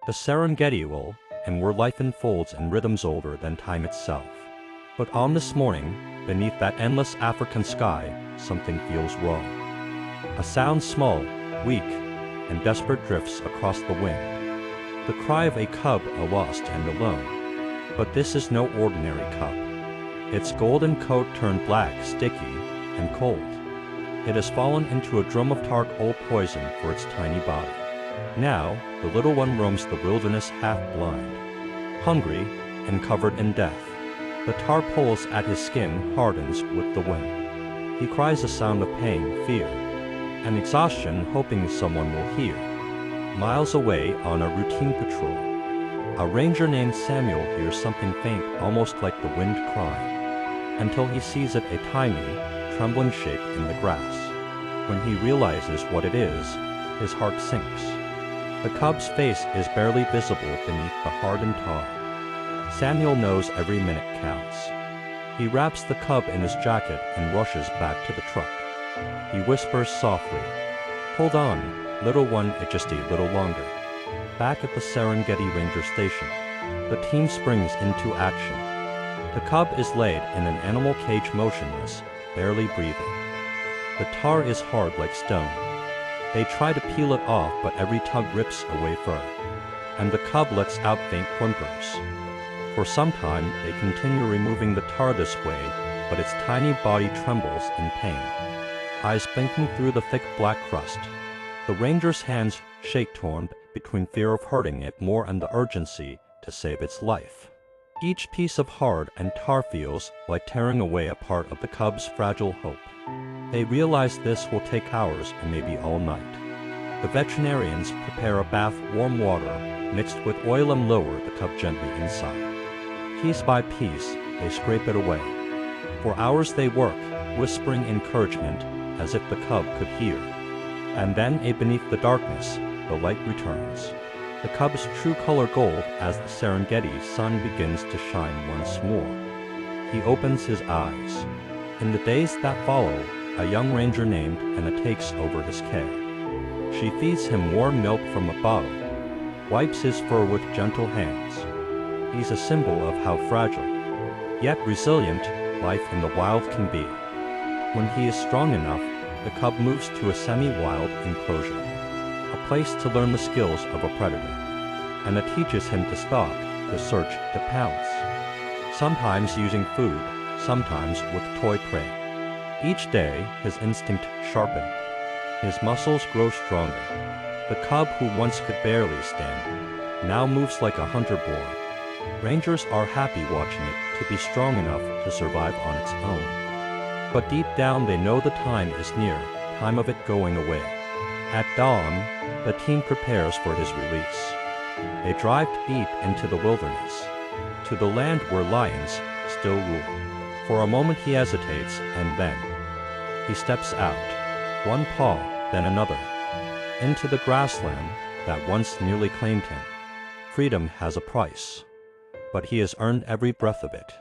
The Serengeti will, and where life unfolds in rhythms older than time itself. But on this morning, beneath that endless African sky, something feels wrong. A sound small, weak, and desperate drifts across the wind. The cry of a cub lost and alone. But this is no ordinary cub. Its golden coat turned black, sticky, and cold. It has fallen into a drum of dark old poison for its tiny body. Now, the little one roams the wilderness half-blind, hungry and covered in death. The tar pulls at his skin hardens with the wind. He cries a sound of pain, fear, and exhaustion, hoping someone will hear. Miles away on a routine patrol, a ranger named Samuel hears something faint, almost like the wind crying, until he sees it, a tiny, trembling shape in the grass. When he realizes what it is, his heart sinks. The cub's face is barely visible beneath the hardened tar. Samuel knows every minute counts. He wraps the cub in his jacket and rushes back to the truck. He whispers softly, "Hold on, little one, it's just a little longer." Back at the Serengeti Ranger Station, the team springs into action. The cub is laid in an animal cage, motionless, barely breathing. The tar is hard like stone. They try to peel it off, but every tug rips away fur, and the cub lets out faint whimpers. For some time, they continue removing the tar this way, but its tiny body trembles in pain, eyes blinking through the thick black crust. The ranger's hands shake, torn between fear of hurting it more and the urgency to save its life. Each piece of hard and tar feels like tearing away a part of the cub's fragile hope. They realize this will take hours and maybe all night. The veterinarians prepare a bath, warm water mixed with oil, and lower the cub gently inside. Piece by piece, they scrape it away. For hours they work, whispering encouragement as if the cub could hear. And then, beneath the darkness, the light returns. The cub's true color gold as the Serengeti sun begins to shine once more. He opens his eyes. In the days that follow, a young ranger named Anna takes over his care. She feeds him warm milk from a bottle, wipes his fur with gentle hands. He's a symbol of how fragile, yet resilient, life in the wild can be. When he is strong enough, the cub moves to a semi-wild enclosure, a place to learn the skills of a predator. And it teaches him to stalk, to search, to pounce. Sometimes using food, sometimes with toy prey. Each day, his instinct sharpened. His muscles grow stronger. The cub who once could barely stand, now moves like a hunter-born. Rangers are happy watching it to be strong enough to survive on its own. But deep down they know the time is near, time of it going away. At dawn, the team prepares for his release. They drive deep into the wilderness, to the land where lions still rule. For a moment he hesitates, and then he steps out, one paw, then another, into the grassland that once nearly claimed him. Freedom has a price, but he has earned every breath of it.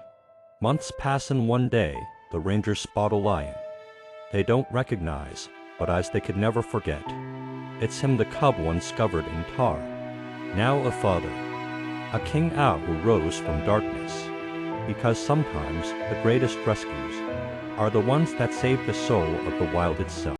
Months pass, and one day, the rangers spot a lion. They don't recognize, but eyes they could never forget. It's him, the cub once covered in tar, now a father, a king owl who rose from darkness. Because sometimes the greatest rescues are the ones that save the soul of the wild itself.